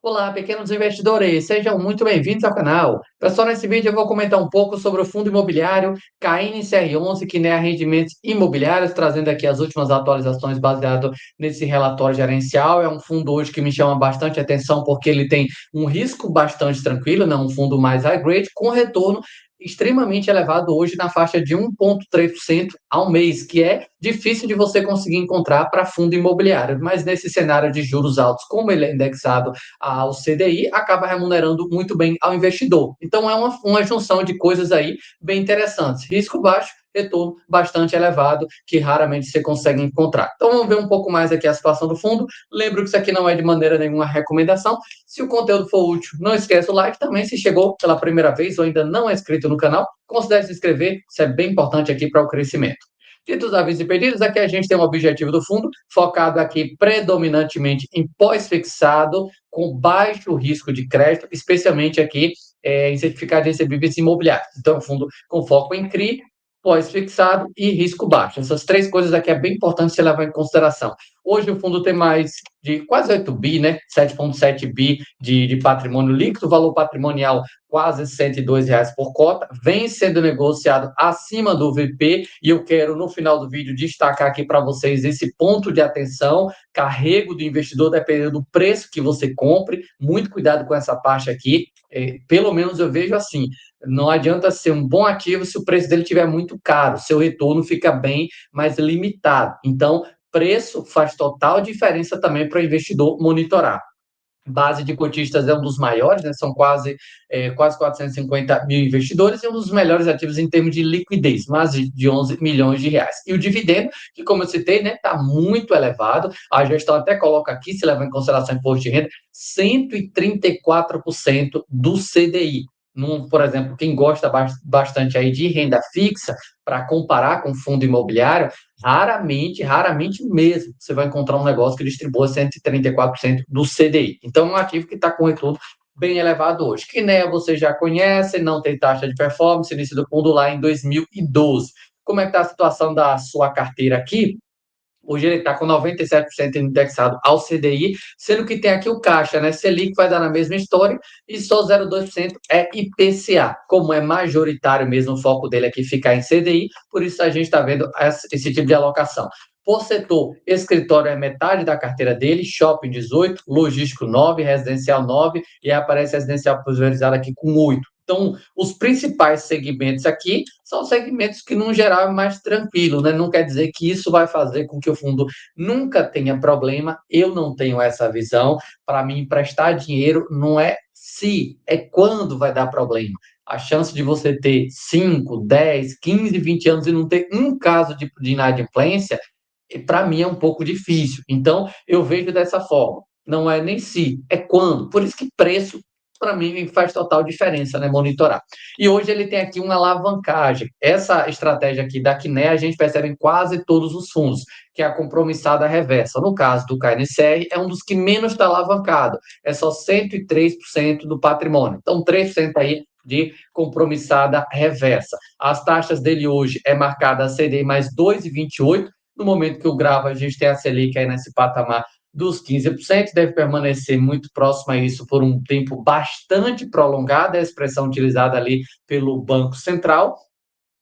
Olá, pequenos investidores, sejam muito bem-vindos ao canal. Pessoal, nesse vídeo eu vou comentar um pouco sobre o fundo imobiliário KNCR11, que é Rendimentos Imobiliários, trazendo aqui as últimas atualizações baseado nesse relatório gerencial. É um fundo hoje que me chama bastante atenção porque ele tem um risco bastante tranquilo, um fundo mais high grade, com retorno extremamente elevado hoje na faixa de 1,3% ao mês, que é difícil de você conseguir encontrar para fundo imobiliário. Mas nesse cenário de juros altos, como ele é indexado ao CDI, acaba remunerando muito bem ao investidor. Então, é uma junção de coisas aí bem interessantes. Risco baixo, retorno bastante elevado, que raramente você consegue encontrar. Então, vamos ver um pouco mais aqui a situação do fundo. Lembro que isso aqui não é de maneira nenhuma recomendação. Se o conteúdo for útil, não esqueça o like também. Se chegou pela primeira vez ou ainda não é inscrito no canal, considere se inscrever. Isso é bem importante aqui para o crescimento. Ditos avisos e pedidos, aqui a gente tem um objetivo do fundo focado aqui predominantemente em pós-fixado, com baixo risco de crédito, especialmente aqui em certificado de recebíveis imobiliários. Então, fundo com foco em CRI, pós-fixado e risco baixo. Essas três coisas aqui é bem importante você levar em consideração. Hoje o fundo tem mais de quase 8 bi, 7,7 bi de patrimônio líquido, valor patrimonial quase R$ 102 por cota, vem sendo negociado acima do VP, e eu quero, no final do vídeo, destacar aqui para vocês esse ponto de atenção, carrego do investidor, dependendo do preço que você compre, muito cuidado com essa parte aqui, pelo menos eu vejo assim, não adianta ser um bom ativo se o preço dele estiver muito caro, seu retorno fica bem mais limitado. Então, preço faz total diferença também para o investidor monitorar. Base de cotistas é um dos maiores, são quase 450 mil investidores e um dos melhores ativos em termos de liquidez, mais de 11 milhões de reais. E o dividendo, que como eu citei, está muito elevado, a gestão até coloca aqui, se leva em consideração imposto de renda, 134% do CDI. Por exemplo, quem gosta bastante aí de renda fixa, para comparar com fundo imobiliário, raramente mesmo, você vai encontrar um negócio que distribua 134% do CDI. Então, é um ativo que está com retorno bem elevado hoje. Kinea você já conhece, não tem taxa de performance, início do fundo lá em 2012. Como é que está a situação da sua carteira aqui? Hoje ele está com 97% indexado ao CDI, sendo que tem aqui o caixa, Selic vai dar na mesma história e só 0,2% é IPCA. Como é majoritário mesmo, o foco dele aqui ficar em CDI, por isso a gente está vendo esse tipo de alocação. Por setor, escritório é metade da carteira dele, shopping 18, logístico 9, residencial 9 e aparece residencial pulverizado aqui com 8. Então, os principais segmentos aqui são segmentos que, no geral, é mais tranquilo, Não quer dizer que isso vai fazer com que o fundo nunca tenha problema. Eu não tenho essa visão. Para mim, emprestar dinheiro não é se, é quando vai dar problema. A chance de você ter 5, 10, 15, 20 anos e não ter um caso de inadimplência, para mim é um pouco difícil. Então, eu vejo dessa forma. Não é nem se, é quando. Por isso que preço para mim faz total diferença, monitorar. E hoje ele tem aqui uma alavancagem. Essa estratégia aqui da Kinea a gente percebe em quase todos os fundos, que é a compromissada reversa. No caso do KNCR, é um dos que menos está alavancado, é só 103% do patrimônio. Então, 3% aí de compromissada reversa. As taxas dele hoje é marcada a CDI mais 2,28. No momento que eu gravo, a gente tem a Selic aí nesse patamar dos 15%, deve permanecer muito próximo a isso por um tempo bastante prolongado, é a expressão utilizada ali pelo Banco Central.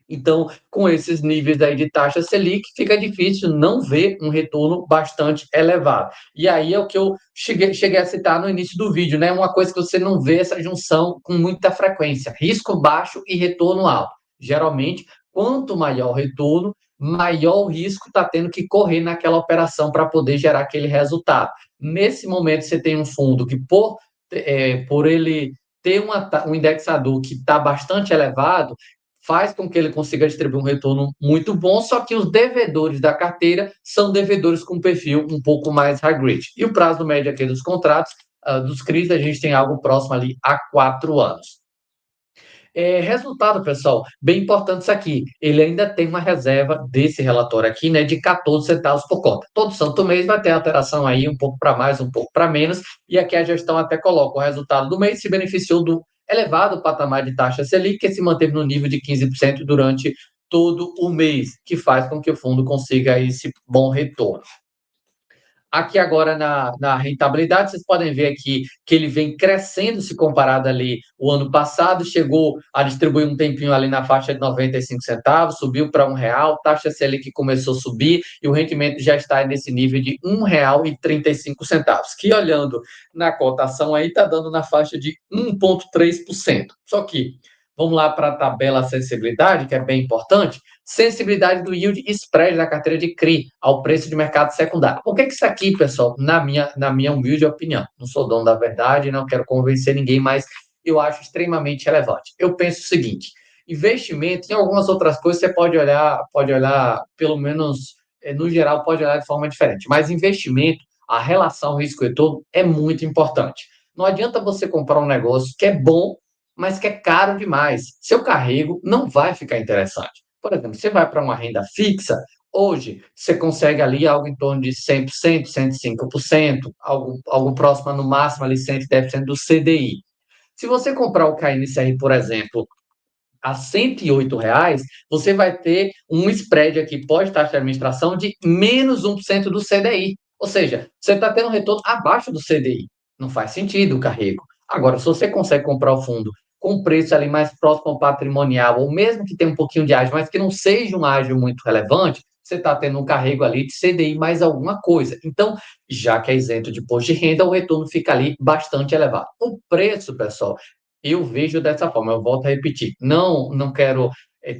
Então, com esses níveis aí de taxa Selic, fica difícil não ver um retorno bastante elevado. E aí é o que eu cheguei a citar no início do vídeo, Uma coisa que você não vê essa junção com muita frequência, risco baixo e retorno alto. Geralmente, quanto maior o retorno, maior o risco está tendo que correr naquela operação para poder gerar aquele resultado. Nesse momento, você tem um fundo que, por ele ter um indexador que está bastante elevado, faz com que ele consiga distribuir um retorno muito bom, só que os devedores da carteira são devedores com perfil um pouco mais high grade. E o prazo médio aqui dos contratos, dos CRIs, a gente tem algo próximo ali a 4 anos. Resultado, pessoal, bem importante isso aqui. Ele ainda tem uma reserva desse relatório aqui, de 14 centavos por cota. Todo santo mês vai ter alteração aí, um pouco para mais, um pouco para menos, e aqui a gestão até coloca o resultado do mês se beneficiou do elevado patamar de taxa Selic, que se manteve no nível de 15% durante todo o mês, que faz com que o fundo consiga esse bom retorno. Aqui agora na rentabilidade, vocês podem ver aqui que ele vem crescendo se comparado ali o ano passado, chegou a distribuir um tempinho ali na faixa de 95 centavos, subiu para R$ 1, taxa Selic começou a subir e o rendimento já está nesse nível de R$ 1,35, que olhando na cotação aí está dando na faixa de 1,3%. Só que vamos lá para a tabela sensibilidade, que é bem importante. Sensibilidade do yield spread da carteira de CRI ao preço de mercado secundário. Por que isso aqui, pessoal, na minha humilde opinião, não sou dono da verdade, não quero convencer ninguém, mas eu acho extremamente relevante. Eu penso o seguinte: investimento em algumas outras coisas você pode olhar pelo menos no geral, pode olhar de forma diferente, mas investimento, a relação risco-retorno é muito importante. Não adianta você comprar um negócio que é bom, mas que é caro demais. Seu carrego não vai ficar interessante. Por exemplo, você vai para uma renda fixa, hoje você consegue ali algo em torno de 100%, 105%, algo próximo no máximo ali 110% do CDI. Se você comprar o KNCR, por exemplo, a R$ 108, você vai ter um spread aqui pós-taxa de administração de menos 1% do CDI. Ou seja, você está tendo um retorno abaixo do CDI. Não faz sentido o carrego. Agora, se você consegue comprar o fundo com preço ali mais próximo ao patrimonial, ou mesmo que tenha um pouquinho de ágio, mas que não seja um ágio muito relevante, você está tendo um carrego ali de CDI mais alguma coisa. Então, já que é isento de imposto de renda, o retorno fica ali bastante elevado. O preço, pessoal, eu vejo dessa forma, eu volto a repetir, não quero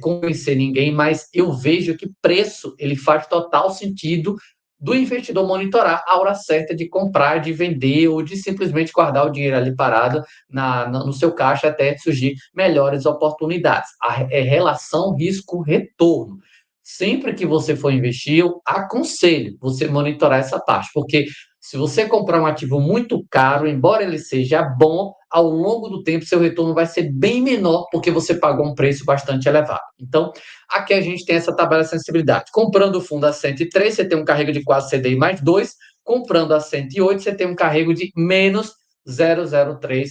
convencer ninguém, mas eu vejo que preço ele faz total sentido do investidor monitorar a hora certa de comprar, de vender ou de simplesmente guardar o dinheiro ali parado no seu caixa até surgir melhores oportunidades. É relação risco-retorno. Sempre que você for investir, eu aconselho você monitorar essa parte, porque se você comprar um ativo muito caro, embora ele seja bom, ao longo do tempo seu retorno vai ser bem menor porque você pagou um preço bastante elevado. Então, aqui a gente tem essa tabela de sensibilidade. Comprando o fundo a 103, você tem um carrego de quase CDI mais 2. Comprando a 108, você tem um carrego de menos 0,03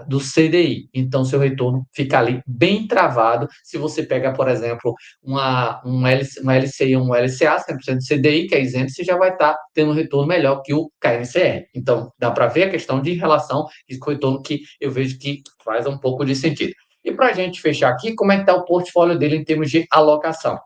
do CDI. Então, seu retorno fica ali bem travado. Se você pega, por exemplo, uma LCI ou um LCA, 100% de CDI, que é isento, você já vai estar tendo um retorno melhor que o KNCR. Então, dá para ver a questão de relação risco-retorno que eu vejo que faz um pouco de sentido. E para a gente fechar aqui, como é que está o portfólio dele em termos de alocação?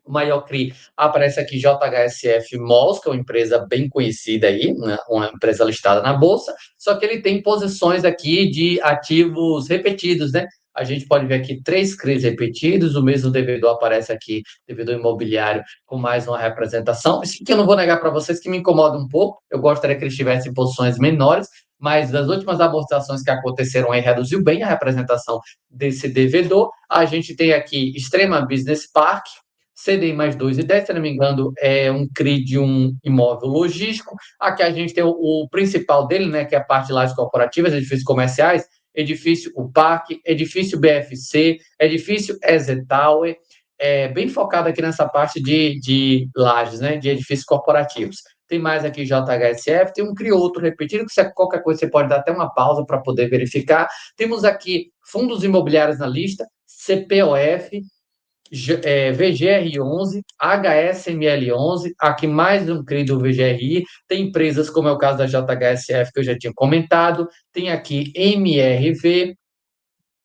O maior CRI aparece aqui JHSF Malls, que é uma empresa bem conhecida aí, uma empresa listada na Bolsa, só que ele tem posições aqui de ativos repetidos, né? A gente pode ver aqui 3 CRIs repetidos, o mesmo devedor aparece aqui, devedor imobiliário, com mais uma representação. Isso que eu não vou negar para vocês que me incomoda um pouco, eu gostaria que eles tivessem posições menores, mas das últimas amortizações que aconteceram aí, reduziu bem a representação desse devedor. A gente tem aqui Extrema Business Park, CDI mais 2,10, se não me engano, é um CRI de um imóvel logístico. Aqui a gente tem o principal dele, né, que é a parte de lajes corporativas, edifícios comerciais, edifício UPAC, edifício BFC, edifício EZ Tower, bem focado aqui nessa parte de lajes, né, de edifícios corporativos. Tem mais aqui JHSF, tem um CRI outro repetido, que qualquer coisa você pode dar até uma pausa para poder verificar. Temos aqui fundos imobiliários na lista, CPOF, VGR11, HSML11, aqui mais um CRI do VGRI, tem empresas como é o caso da JHSF, que eu já tinha comentado, tem aqui MRV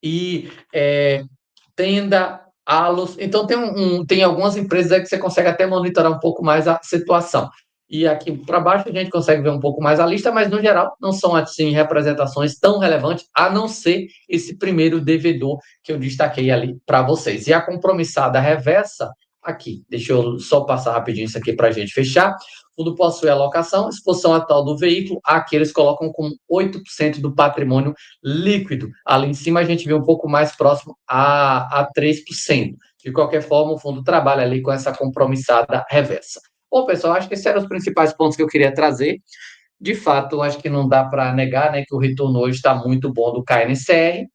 e Tenda, Alus, então tem algumas empresas aí que você consegue até monitorar um pouco mais a situação. E aqui para baixo a gente consegue ver um pouco mais a lista, mas no geral não são assim representações tão relevantes, a não ser esse primeiro devedor que eu destaquei ali para vocês. E a compromissada reversa, aqui, deixa eu só passar rapidinho isso aqui para a gente fechar. O fundo possui alocação, exposição atual do veículo, aqui eles colocam com 8% do patrimônio líquido. Ali em cima a gente vê um pouco mais próximo a 3%. De qualquer forma, o fundo trabalha ali com essa compromissada reversa. Bom, pessoal, acho que esses eram os principais pontos que eu queria trazer. De fato, acho que não dá para negar, né, que o retorno hoje está muito bom do KNCR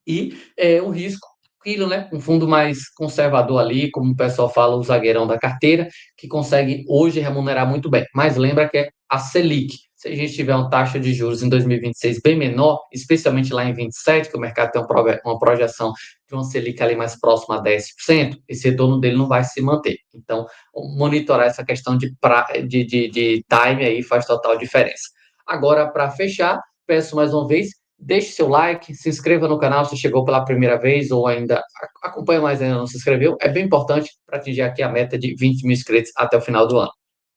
e o risco, aquilo, né, um fundo mais conservador ali, como o pessoal fala, o zagueirão da carteira, que consegue hoje remunerar muito bem. Mas lembra que é a Selic. Se a gente tiver uma taxa de juros em 2026 bem menor, especialmente lá em 27, que o mercado tem uma projeção de uma Selic ali mais próxima a 10%, esse retorno dele não vai se manter. Então, monitorar essa questão de time aí faz total diferença. Agora, para fechar, peço mais uma vez, deixe seu like, se inscreva no canal se chegou pela primeira vez ou ainda acompanha, mas ainda não se inscreveu. É bem importante para atingir aqui a meta de 20 mil inscritos até o final do ano.